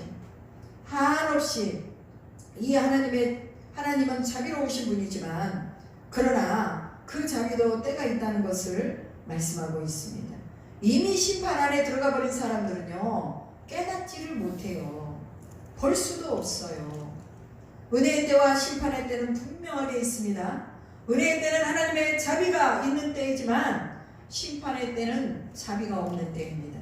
한없이 이 하나님은 자비로우신 분이지만 그러나 그 자비도 때가 있다는 것을 말씀하고 있습니다. 이미 심판 안에 들어가 버린 사람들은요 깨닫지를 못해요. 볼 수도 없어요. 은혜의 때와 심판의 때는 분명하게 있습니다. 은혜의 때는 하나님의 자비가 있는 때이지만 심판의 때는 자비가 없는 때입니다.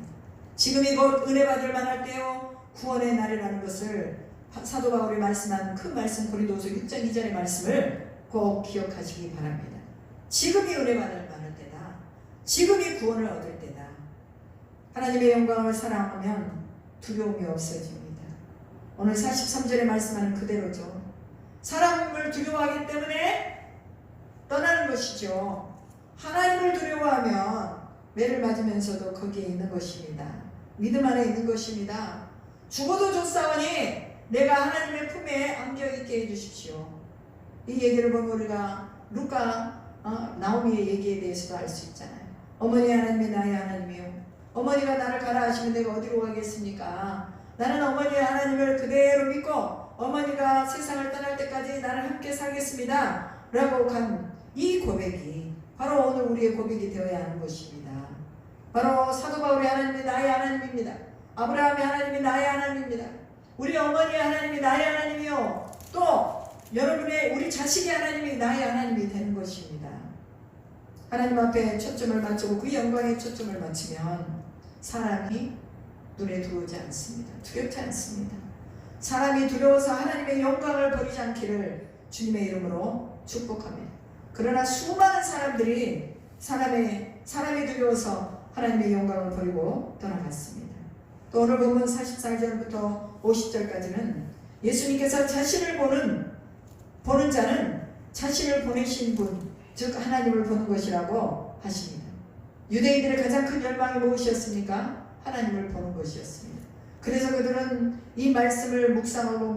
지금이 곧 은혜 받을 만할 때요 구원의 날이라는 것을 사도 바울이 말씀한 그 말씀 고린도후서 6장 2절의 말씀을 꼭 기억하시기 바랍니다. 지금이 은혜 받을 만할 때다. 지금이 구원을 얻을 때다. 하나님의 영광을 사랑하면 두려움이 없어집니다. 오늘 43절에 말씀하는 그대로죠. 사람을 두려워하기 때문에 떠나는 것이죠. 하나님을 두려워하면 매를 맞으면서도 거기에 있는 것입니다. 믿음 안에 있는 것입니다. 죽어도 좋사오니 내가 하나님의 품에 안겨있게 해주십시오. 이 얘기를 보면 우리가 나오미의 얘기에 대해서도 알 수 있잖아요. 어머니 하나님이 나의 하나님이요 어머니가 나를 가라 하시면 내가 어디로 가겠습니까? 나는 어머니 하나님을 그대로 믿고 어머니가 세상을 떠날 때까지 나를 함께 살겠습니다 라고 간 이 고백이 바로 오늘 우리의 고백이 되어야 하는 것입니다. 바로 사도 바울의 하나님이 나의 하나님입니다. 아브라함의 하나님이 나의 하나님입니다. 우리 어머니의 하나님이 나의 하나님이요 또 여러분의 우리 자식의 하나님이 나의 하나님이 되는 것입니다. 하나님 앞에 초점을 맞추고 그 영광에 초점을 맞추면 사람이 눈에 들어오지 않습니다. 두렵지 않습니다. 사람이 두려워서 하나님의 영광을 버리지 않기를 주님의 이름으로 축복합니다. 그러나 수많은 사람들이 사람이 두려워서 하나님의 영광을 버리고 떠나갔습니다. 또 오늘 보면 44절부터 50절까지는 예수님께서 자신을 보는 자는 자신을 보내신 분, 즉 하나님을 보는 것이라고 하십니다. 유대인들의 가장 큰 열망이 무엇이었습니까? 하나님을 보는 것이었습니다. 그래서 그들은 이 말씀을 묵상하고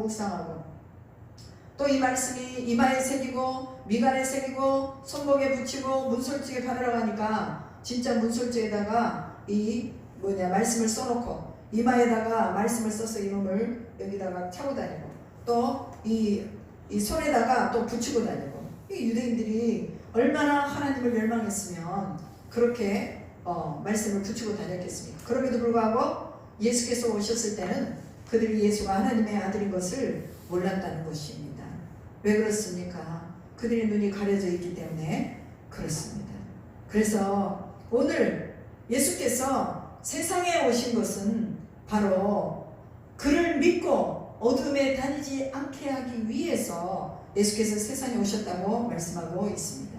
또 이 말씀이 이마에 새기고 미간에 새기고 손목에 붙이고 문설주에 바르라고 하니까 진짜 문설주에다가 이 말씀을 써놓고 이마에다가 말씀을 써서 이놈을 여기다가 차고 다니고 또 이 손에다가 또 붙이고 다니고, 이 유대인들이 얼마나 하나님을 멸망했으면 그렇게 말씀을 붙이고 다녔겠습니까? 그럼에도 불구하고 예수께서 오셨을 때는 그들이 예수가 하나님의 아들인 것을 몰랐다는 것입니다. 왜 그렇습니까? 그들의 눈이 가려져 있기 때문에 그렇습니다. 그래서 오늘 예수께서 세상에 오신 것은 바로 그를 믿고 어둠에 다니지 않게 하기 위해서 예수께서 세상에 오셨다고 말씀하고 있습니다.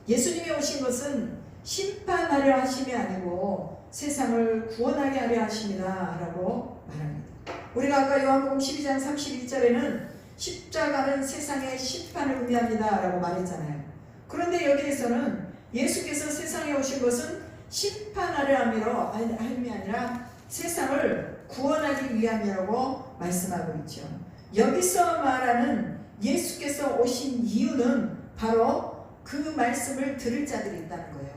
예수님이 오신 것은 심판하려 하심이 아니고 세상을 구원하게 하려 하심이다 라고 말합니다. 우리가 아까 요한복음 12장 31절에는 십자가는 세상의 심판을 의미합니다 라고 말했잖아요. 그런데 여기에서는 예수께서 세상에 오신 것은 심판하려 함이 아니라 세상을 구원하기 위함이라고 말씀하고 있죠. 여기서 말하는 예수께서 오신 이유는 바로 그 말씀을 들을 자들이 있다는 거예요.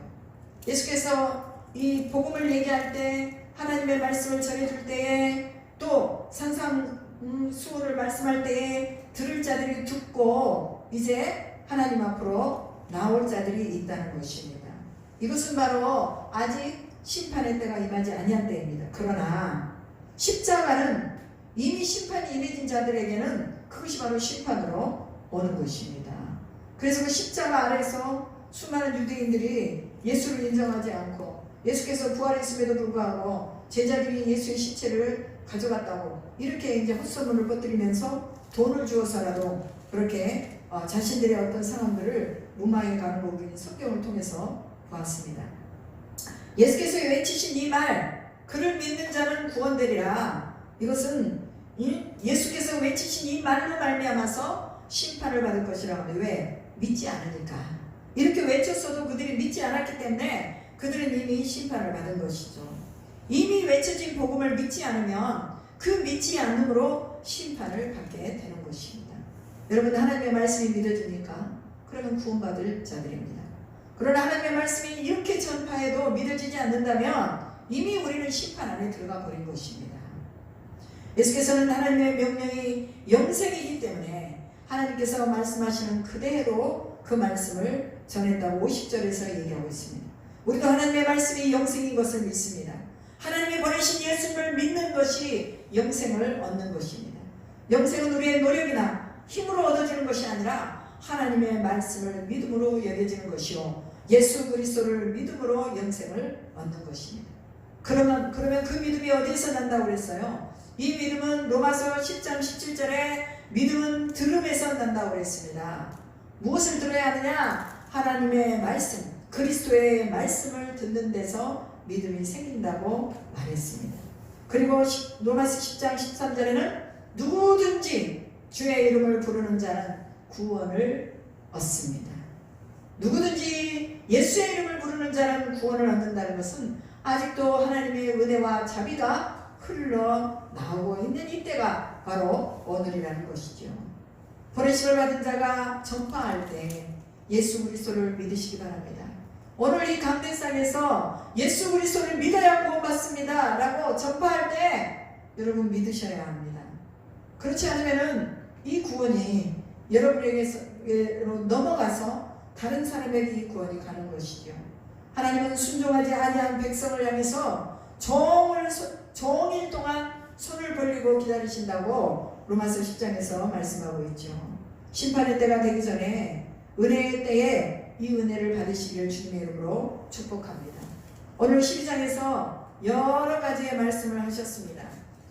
예수께서 이 복음을 얘기할 때, 하나님의 말씀을 전해줄 때에, 또 산상수훈을 말씀할 때에 들을 자들이 듣고 이제 하나님 앞으로 나올 자들이 있다는 것입니다. 이것은 바로 아직 심판의 때가 임하지 아니한 때입니다. 그러나 십자가는 이미 심판이 임해진 자들에게는 그것이 바로 심판으로 오는 것입니다. 그래서 그 십자가 아래서 수많은 유대인들이 예수를 인정하지 않고 예수께서 부활했음에도 불구하고 제자들이 예수의 시체를 가져갔다고 이렇게 이제 헛소문을 퍼뜨리면서 돈을 주어서라도 그렇게 자신들의 어떤 상황들을 무마해 가는 거 우리는 성경을 통해서 보았습니다. 예수께서 외치신 이 말, 그를 믿는 자는 구원되리라. 이것은 예수께서 외치신 이 말로 말미암아서 심판을 받을 것이라고 하는데, 왜? 믿지 않으니까. 이렇게 외쳤어도 그들이 믿지 않았기 때문에 그들은 이미 심판을 받은 것이죠. 이미 외쳐진 복음을 믿지 않으면 그 믿지 않음으로 심판을 받게 되는 것입니다. 여러분, 하나님의 말씀이 믿어지니까 그러면 구원받을 자들입니다. 그러나 하나님의 말씀이 이렇게 전파해도 믿어지지 않는다면 이미 우리는 심판 안에 들어가 버린 것입니다. 예수께서는 하나님의 명령이 영생이기 때문에 하나님께서 말씀하시는 그대로 그 말씀을 전했다고 50절에서 얘기하고 있습니다. 우리도 하나님의 말씀이 영생인 것을 믿습니다. 하나님이 보내신 예수님을 믿는 것이 영생을 얻는 것입니다. 영생은 우리의 노력이나 힘으로 얻어지는 것이 아니라 하나님의 말씀을 믿음으로 여겨지는 것이요, 예수 그리스도를 믿음으로 영생을 얻는 것입니다. 그러면 그 믿음이 어디에서 난다고 그랬어요? 이 믿음은 로마서 10장 17절에 믿음은 들음에서 난다고 그랬습니다. 무엇을 들어야 하느냐? 하나님의 말씀, 그리스도의 말씀을 듣는 데서 믿음이 생긴다고 말했습니다. 그리고 로마서 10장 13절에는 누구든지 주의 이름을 부르는 자는 구원을 얻습니다. 누구든지 예수의 이름을 부르는 자는 구원을 얻는다는 것은 아직도 하나님의 은혜와 자비가 흘러나오고 있는 이때가 바로 오늘이라는 것이죠. 보내심을 받은 자가 전파할 때 예수 그리스도를 믿으시기 바랍니다. 오늘 이 감대상에서 예수 그리스도를 믿어야 구원받습니다 라고 전파할 때 여러분 믿으셔야 합니다. 그렇지 않으면 이 구원이 여러분에게로 넘어가서 다른 사람에게 이 구원이 가는 것이죠. 하나님은 순종하지 아니한 백성을 향해서 종일 동안 손을 벌리고 기다리신다고 로마서 10장에서 말씀하고 있죠. 심판의 때가 되기 전에 은혜의 때에 이 은혜를 받으시기를 주님의 이름으로 축복합니다. 오늘 12장에서 여러 가지의 말씀을 하셨습니다.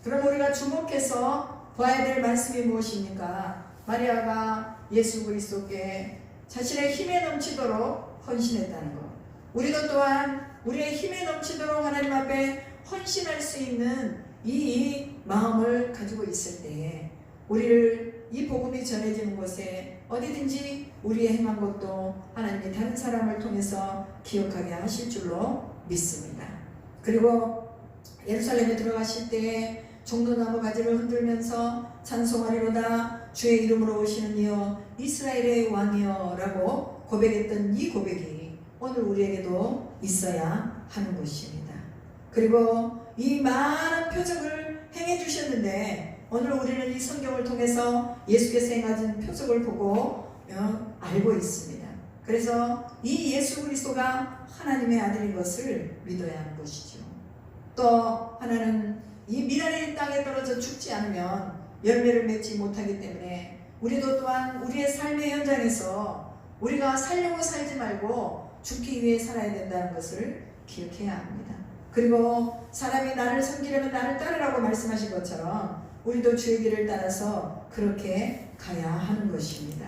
그럼 우리가 주목해서 봐야 될 말씀이 무엇입니까? 마리아가 예수 그리스도께 자신의 힘에 넘치도록 헌신했다는 것. 우리도 또한 우리의 힘에 넘치도록 하나님 앞에 헌신할 수 있는 이 마음을 가지고 있을 때에 우리를 이 복음이 전해지는 곳에 어디든지 우리의 행한 것도 하나님이 다른 사람을 통해서 기억하게 하실 줄로 믿습니다. 그리고 예루살렘에 들어가실 때에 종로나무 가지를 흔들면서 찬송하리로다 주의 이름으로 오시는 이여 이스라엘의 왕이여 라고 고백했던 이 고백이 오늘 우리에게도 있어야 하는 것입니다. 그리고 이 많은 표적을 행해 주셨는데 오늘 우리는 이 성경을 통해서 예수께서 행하신 표적을 보고 알고 있습니다. 그래서 이 예수 그리스도가 하나님의 아들인 것을 믿어야 하는 것이죠. 또 하나는 이 미랄이 땅에 떨어져 죽지 않으면 열매를 맺지 못하기 때문에 우리도 또한 우리의 삶의 현장에서 우리가 살려고 살지 말고 죽기 위해 살아야 된다는 것을 기억해야 합니다. 그리고 사람이 나를 섬기려면 나를 따르라고 말씀하신 것처럼 우리도 주의 길을 따라서 그렇게 가야 하는 것입니다.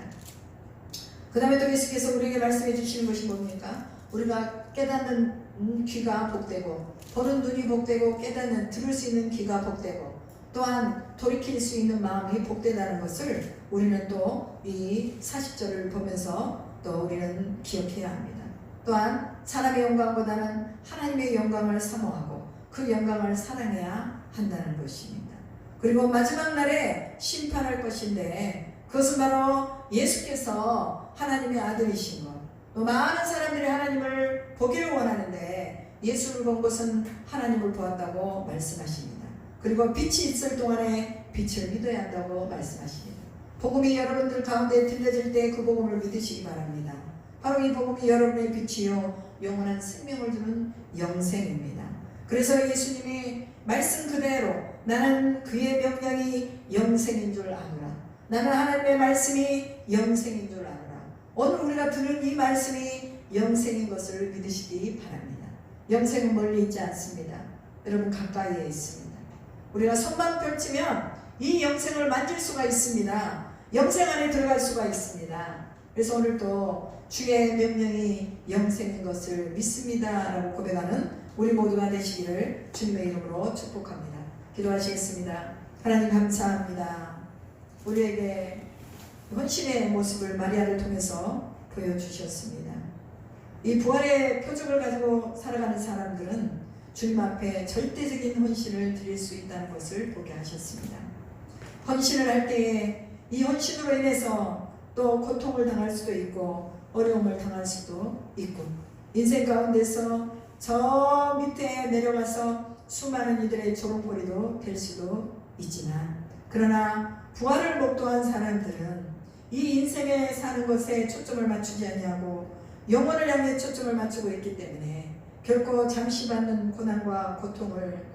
그 다음에 또 예수께서 우리에게 말씀해 주시는 것이 뭡니까? 우리가 깨닫는 귀가 복되고 보는 눈이 복되고 깨닫는 들을 수 있는 귀가 복되고 또한 돌이킬 수 있는 마음이 복되다는 것을 우리는 또 이 40절을 보면서 또 우리는 기억해야 합니다. 또한 사람의 영광보다는 하나님의 영광을 사모하고 그 영광을 사랑해야 한다는 것입니다. 그리고 마지막 날에 심판할 것인데 그것은 바로 예수께서 하나님의 아들이신 것. 또 많은 사람들이 하나님을 보기를 원하는데 예수를 본 것은 하나님을 보았다고 말씀하십니다. 그리고 빛이 있을 동안에 빛을 믿어야 한다고 말씀하십니다. 복음이 여러분들 가운데 들려질 때 그 복음을 믿으시기 바랍니다. 바로 이 복음이 여러분의 빛이요 영원한 생명을 주는 영생입니다. 그래서 예수님이 말씀 그대로 나는 그의 명령이 영생인 줄 아노라. 나는 하나님의 말씀이 영생인 줄 아노라. 오늘 우리가 들은 이 말씀이 영생인 것을 믿으시기 바랍니다. 영생은 멀리 있지 않습니다. 여러분 가까이에 있습니다. 우리가 손만 펼치면 이 영생을 만질 수가 있습니다. 영생 안에 들어갈 수가 있습니다. 그래서 오늘도 주의 명령이 영생인 것을 믿습니다 라고 고백하는 우리 모두가 되시기를 주님의 이름으로 축복합니다. 기도하시겠습니다. 하나님 감사합니다. 우리에게 헌신의 모습을 마리아를 통해서 보여주셨습니다. 이 부활의 표적을 가지고 살아가는 사람들은 주님 앞에 절대적인 헌신을 드릴 수 있다는 것을 보게 하셨습니다. 헌신을 할 때에 이 헌신으로 인해서 또 고통을 당할 수도 있고 어려움을 당할 수도 있고 인생 가운데서 저 밑에 내려가서 수많은 이들의 조롱거리도 될 수도 있지만 그러나 부활을 목도한 사람들은 이 인생에 사는 것에 초점을 맞추지 아니하고 영혼을 향해 초점을 맞추고 있기 때문에 결코 잠시 받는 고난과 고통을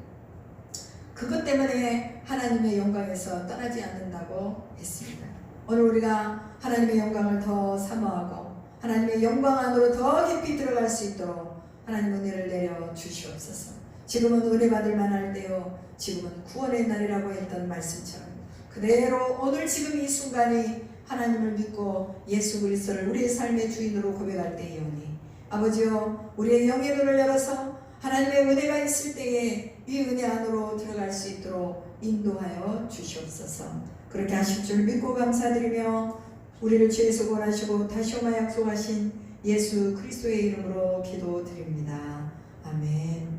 그것 때문에 하나님의 영광에서 떠나지 않는다고 했습니다. 오늘 우리가 하나님의 영광을 더 사모하고 하나님의 영광 안으로 더 깊이 들어갈 수 있도록 하나님 은혜를 내려 주시옵소서. 지금은 은혜 받을 만할 때요 지금은 구원의 날이라고 했던 말씀처럼 그대로 오늘 지금 이 순간이 하나님을 믿고 예수 그리스도를 우리의 삶의 주인으로 고백할 때이오니 아버지요 우리의 영의 눈을 열어서 하나님의 은혜가 있을 때에 이 은혜 안으로 들어갈 수 있도록 인도하여 주시옵소서. 그렇게 하실 줄 믿고 감사드리며 우리를 죄에서 구원하시고 다시 오마 약속하신 예수 그리스도의 이름으로 기도드립니다. 아멘.